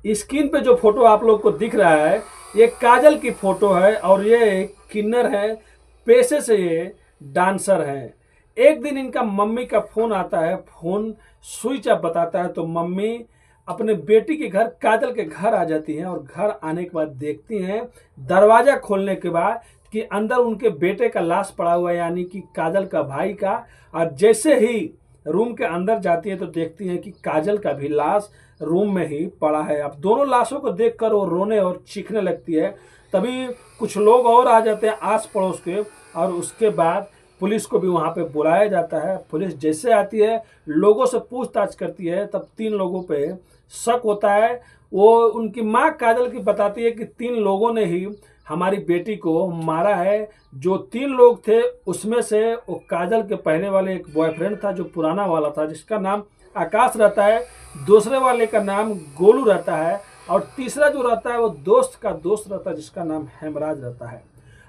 Screen पे जो photo आप लोग को दिख रहा है ये काजल की फोटो है और ये एक किन्नर है, पेशे से ये डांसर है। एक दिन इनका मम्मी का फोन आता है, फोन स्विच ऑफ बताता है, तो मम्मी अपने बेटी के घर काजल के घर आ जाती हैं और घर आने के बाद देखती हैं दरवाजा खोलने के बाद कि अंदर उनके बेटे का लाश पड़ा हुआ है, यानी कि काजल का भाई का। और जैसे ही रूम के अंदर जाती है तो देखती हैं कि काजल का भी लाश रूम में ही पड़ा है। अब दोनों लाशों को देखकर वो रोने और चीखने लगती है। तभी कुछ लोग और आ जाते हैं आस पड़ोस के, और उसके बाद पुलिस को भी वहाँ पे बुलाया जाता है। पुलिस जैसे आती है, लोगों से पूछताछ करती है, तब 3 लोगों पे शक होता है। वो उनकी माँ काजल की बताती है कि 3 लोगों ने ही हमारी बेटी को मारा है। जो 3 लोग थे उसमें से वो काजल के पहले वाले एक बॉयफ्रेंड था जो पुराना वाला था, जिसका नाम आकाश रहता है। दूसरे वाले का नाम गोलू रहता है और तीसरा जो रहता है वो दोस्त का दोस्त रहता है जिसका नाम हेमराज रहता है।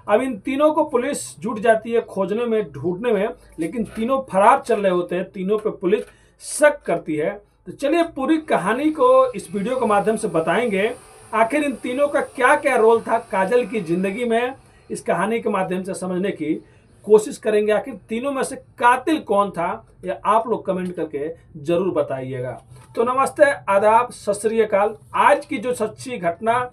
अब इन तीनों को पुलिस जुट जाती है खोजने में, ढूंढने में, लेकिन तीनों फरार चल रहे होते हैं। तीनों पे पुलिस शक करती है। तो चलिए पूरी कहानी को इस वीडियो के माध्यम से बताएंगे। आखिर इन तीनों का क्या क्या रोल था काजल की जिंदगी में, इस कहानी के माध्यम से समझने की कोशिश करेंगे। आखिर तीनों में से कातिल कौन था, ये आप लोग कमेंट करके जरूर बताइएगा। तो नमस्ते, आदाब, सत श्री अकाल। आज की जो सच्ची घटना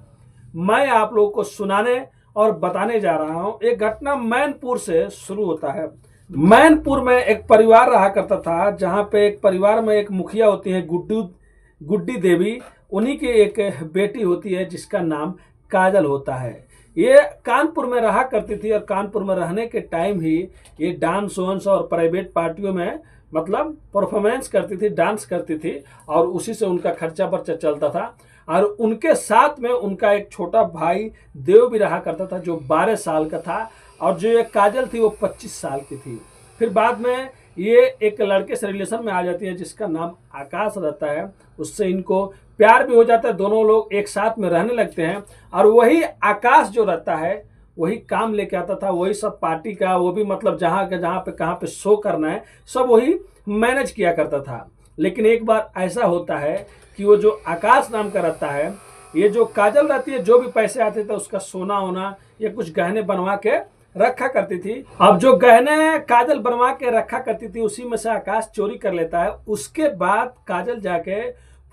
मैं आप लोगों को सुनाने और बताने जा रहा हूं, एक घटना मैनपुर से शुरू होता है। मैनपुर में एक परिवार रहा करता था, जहां पे एक परिवार में एक मुखिया होती है गुड्डी देवी। उन्हीं की एक बेटी होती है जिसका नाम काजल होता है। ये कानपुर में रहा करती थी और कानपुर में रहने के टाइम ही ये डांस वांस और प्राइवेट पार्टियों में मतलब परफॉर्मेंस करती थी, डांस करती थी, और उसी से उनका खर्चा बर्चा चलता था। और उनके साथ में उनका एक छोटा भाई देव भी रहा करता था जो 12 साल का था, और जो ये काजल थी वो 25 साल की थी। फिर बाद में ये एक लड़के से रिलेशन में आ जाती है जिसका नाम आकाश रहता है। उससे इनको प्यार भी हो जाता है, दोनों लोग एक साथ में रहने लगते हैं। और वही आकाश जो रहता है वही काम लेके आता था, वही सब पार्टी का, वो भी मतलब जहाँ पे कहाँ पे शो करना है सब वही मैनेज किया करता था। लेकिन एक बार ऐसा होता है कि वो जो आकाश नाम का रहता है, ये जो काजल रहती है, जो भी पैसे आते थे उसका सोना होना या कुछ गहने बनवा के रखा करती थी। अब जो गहने काजल बनवा के रखा करती थी उसी में से आकाश चोरी कर लेता है। उसके बाद काजल जाके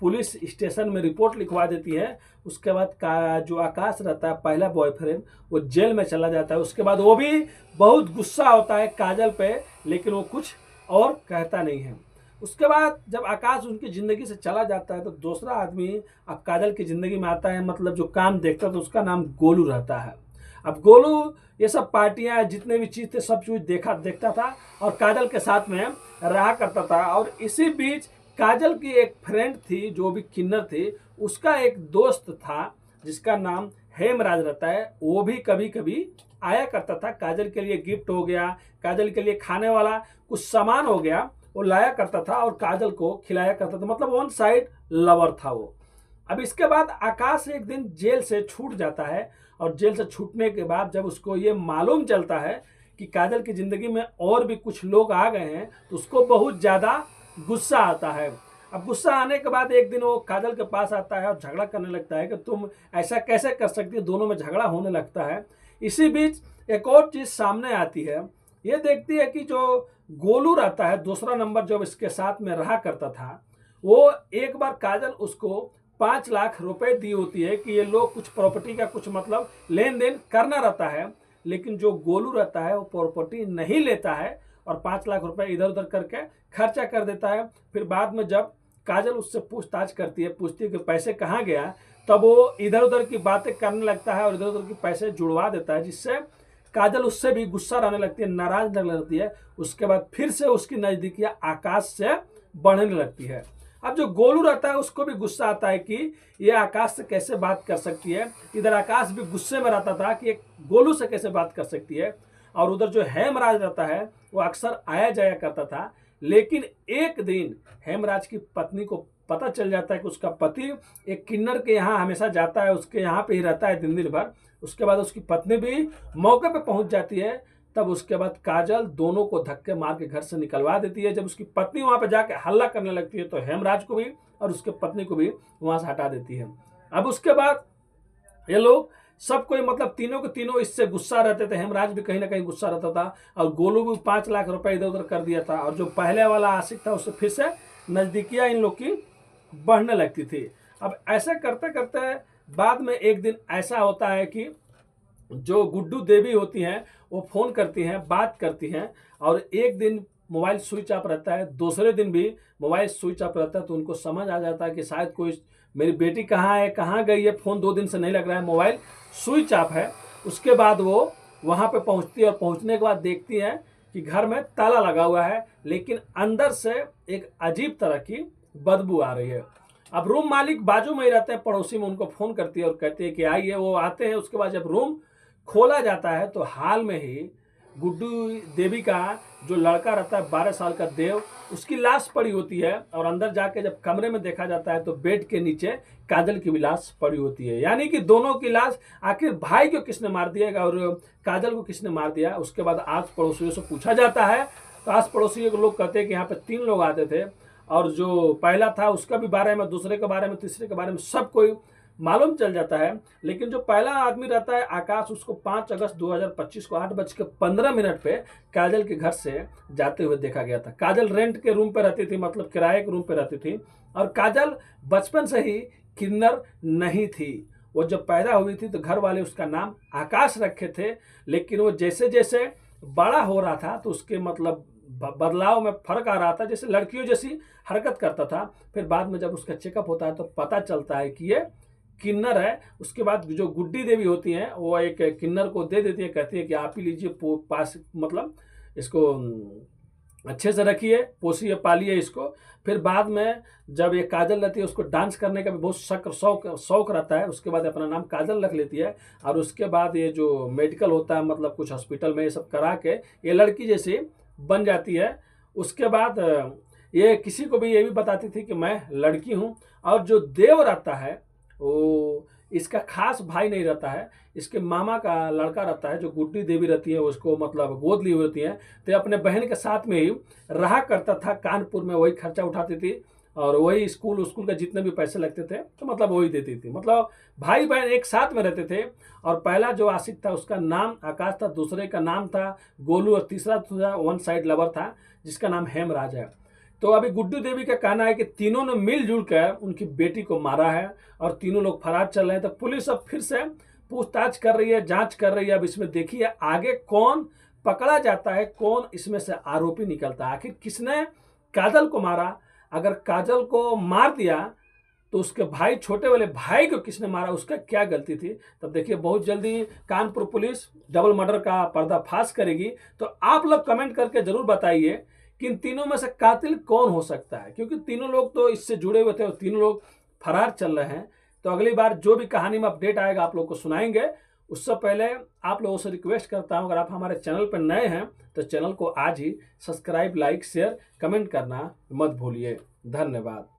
पुलिस स्टेशन में रिपोर्ट लिखवा देती है। उसके बाद जो आकाश रहता है पहला बॉयफ्रेंड, वो जेल में चला जाता है। उसके बाद वो भी बहुत गुस्सा होता है काजल पे, लेकिन वो कुछ और कहता नहीं है। उसके बाद जब आकाश उनकी ज़िंदगी से चला जाता है तो दूसरा आदमी अब काजल की ज़िंदगी में आता है, मतलब जो काम देखता है, तो उसका नाम गोलू रहता है। अब गोलू ये सब पार्टियां जितने भी चीज़ थे सब चीज़ देखता था और काजल के साथ में रहा करता था। और इसी बीच काजल की एक फ्रेंड थी जो भी किन्नर थी, उसका एक दोस्त था जिसका नाम हेमराज रहता है। वो भी कभी कभी आया करता था, काजल के लिए गिफ्ट हो गया, काजल के लिए खाने वाला कुछ सामान हो गया, वो लाया करता था और काजल को खिलाया करता था। मतलब वन साइड लवर था वो। अब इसके बाद आकाश एक दिन जेल से छूट जाता है, और जेल से छूटने के बाद जब उसको ये मालूम चलता है कि काजल की ज़िंदगी में और भी कुछ लोग आ गए हैं, तो उसको बहुत ज़्यादा गुस्सा आता है। अब गुस्सा आने के बाद एक दिन वो काजल के पास आता है और झगड़ा करने लगता है कि तुम ऐसा कैसे कर सकती हो। दोनों में झगड़ा होने लगता है। इसी बीच एक और चीज़ सामने आती है। ये देखती है कि जो गोलू रहता है दूसरा नंबर जो इसके साथ में रहा करता था, वो एक बार काजल उसको 5 लाख रुपए दी होती है कि ये लोग कुछ प्रॉपर्टी का कुछ मतलब लेन देन करना रहता है। लेकिन जो गोलू रहता है वो प्रॉपर्टी नहीं लेता है और 5 लाख रुपए इधर उधर करके खर्चा कर देता है। फिर बाद में जब काजल उससे पूछताछ करती है, पूछती है कि पैसे कहाँ गया, तब वो इधर उधर की बातें करने लगता है और इधर उधर की पैसे जुड़वा देता है, जिससे काजल उससे भी गुस्सा रहने लगती है, नाराज लगने लगती है। उसके बाद फिर से उसकी नज़दीकियाँ आकाश से बढ़ने लगती है। अब जो गोलू रहता है उसको भी गुस्सा आता है कि ये आकाश से कैसे बात कर सकती है। इधर आकाश भी गुस्से में रहता था कि ये गोलू से कैसे बात कर सकती है। और उधर जो हेमराज रहता है वो अक्सर आया जाया करता था। लेकिन एक दिन हेमराज की पत्नी को पता चल जाता है कि उसका पति एक किन्नर के यहाँ हमेशा जाता है, उसके यहाँ पे ही रहता है दिन भर। उसके बाद उसकी पत्नी भी मौके पे पहुंच जाती है। तब उसके बाद काजल दोनों को धक्के मार के घर से निकलवा देती है। जब उसकी पत्नी वहां पे जाके हल्ला करने लगती है तो हेमराज को भी और उसके पत्नी को भी वहां से हटा देती है। अब उसके बाद ये लोग सब कोई मतलब तीनों के तीनों इससे गुस्सा रहते थे। हेमराज भी कहीं ना कहीं गुस्सा रहता था और गोलू भी 5 लाख रुपए इधर उधर कर दिया था। और जो पहले वाला आशिक था उससे फिर से नज़दीकियाँ इन लोग की बढ़ने लगती थी। अब ऐसा करते करते बाद में एक दिन ऐसा होता है कि जो गुड्डू देवी होती हैं वो फ़ोन करती हैं, बात करती हैं, और एक दिन मोबाइल स्विच ऑफ रहता है, दूसरे दिन भी मोबाइल स्विच ऑफ रहता है। तो उनको समझ आ जाता है कि शायद कोई मेरी बेटी कहाँ है, कहाँ गई है, फ़ोन 2 दिन से नहीं लग रहा है, मोबाइल स्विच ऑफ है। उसके बाद वो वहाँ पे पहुँचती है और पहुँचने के बाद देखती हैं कि घर में ताला लगा हुआ है, लेकिन अंदर से एक अजीब तरह की बदबू आ रही है। अब रूम मालिक बाजू में ही रहते हैं, पड़ोसी में, उनको फ़ोन करती है और कहती है कि आइए। वो आते हैं। उसके बाद जब रूम खोला जाता है तो हाल में ही गुड्डू देवी का जो लड़का रहता है 12 साल का देव, उसकी लाश पड़ी होती है। और अंदर जाके जब कमरे में देखा जाता है तो बेड के नीचे काजल की भी लाश पड़ी होती है। यानी कि दोनों की लाश, आखिर भाई को किसने मार दिया और काजल को किसने मार दिया। उसके बाद आस पड़ोसियों से पूछा जाता है तो आस पड़ोसी के लोग कहते हैं कि यहाँ पे 3 लोग आते थे, और जो पहला था उसका भी बारे में, दूसरे के बारे में, तीसरे के बारे में सब कोई मालूम चल जाता है। लेकिन जो पहला आदमी रहता है आकाश, उसको 5 अगस्त 2025 को 8:15 पे काजल के घर से जाते हुए देखा गया था। काजल रेंट के रूम पे रहती थी, मतलब किराए के रूम पे रहती थी। और काजल बचपन से ही किन्नर नहीं थी। वो जब पैदा हुई थी तो घर वाले उसका नाम आकाश रखे थे, लेकिन वो जैसे जैसे बड़ा हो रहा था तो उसके मतलब बदलाव में फर्क आ रहा था, जैसे लड़कियों जैसी हरकत करता था। फिर बाद में जब उसका चेकअप होता है तो पता चलता है कि ये किन्नर है। उसके बाद जो गुड्डी देवी होती हैं वो एक किन्नर को दे देती है, कहती है कि आप ही लीजिए, पास मतलब इसको अच्छे से रखिए, पोसिए, पालिए इसको। फिर बाद में जब ये काजल रहती है, उसको डांस करने का भी बहुत शौक रहता है। उसके बाद अपना नाम काजल रख लेती है। और उसके बाद ये जो मेडिकल होता है, मतलब कुछ हॉस्पिटल में ये सब करा के ये लड़की जैसी बन जाती है। उसके बाद ये किसी को भी ये भी बताती थी कि मैं लड़की हूँ। और जो देव रहता है वो इसका खास भाई नहीं रहता है, इसके मामा का लड़का रहता है। जो गुड्डी देवी रहती है उसको मतलब गोद ली होती है, तो अपने बहन के साथ में ही रहा करता था कानपुर में। वही खर्चा उठाती थी और वही स्कूल का जितने भी पैसे लगते थे तो मतलब वही देती थी। मतलब भाई बहन एक साथ में रहते थे। और पहला जो आशिक था उसका नाम आकाश था, दूसरे का नाम था गोलू, और तीसरा वन साइड लवर था जिसका नाम हेमराज है। तो अभी गुड्डू देवी का कहना है कि तीनों ने मिलजुल कर उनकी बेटी को मारा है और तीनों लोग फरार चल रहे हैं। तो पुलिस अब फिर से पूछताछ कर रही है, जांच कर रही है। अब इसमें देखिए आगे कौन पकड़ा जाता है, कौन इसमें से आरोपी निकलता है। आखिर किसने काजल को मारा, अगर काजल को मार दिया तो उसके भाई, छोटे वाले भाई को किसने मारा, उसका क्या गलती थी। तब देखिए बहुत जल्दी कानपुर पुलिस डबल मर्डर का पर्दाफाश करेगी। तो आप लोग कमेंट करके जरूर बताइए कि इन तीनों में से कातिल कौन हो सकता है, क्योंकि तीनों लोग तो इससे जुड़े हुए थे और तीनों लोग फरार चल रहे हैं। तो अगली बार जो भी कहानी में अपडेट आएगा आप लोग को सुनाएंगे। उससे पहले आप लोगों से रिक्वेस्ट करता हूं, अगर आप हमारे चैनल पर नए हैं तो चैनल को आज ही सब्सक्राइब, लाइक, शेयर, कमेंट करना मत भूलिए। धन्यवाद।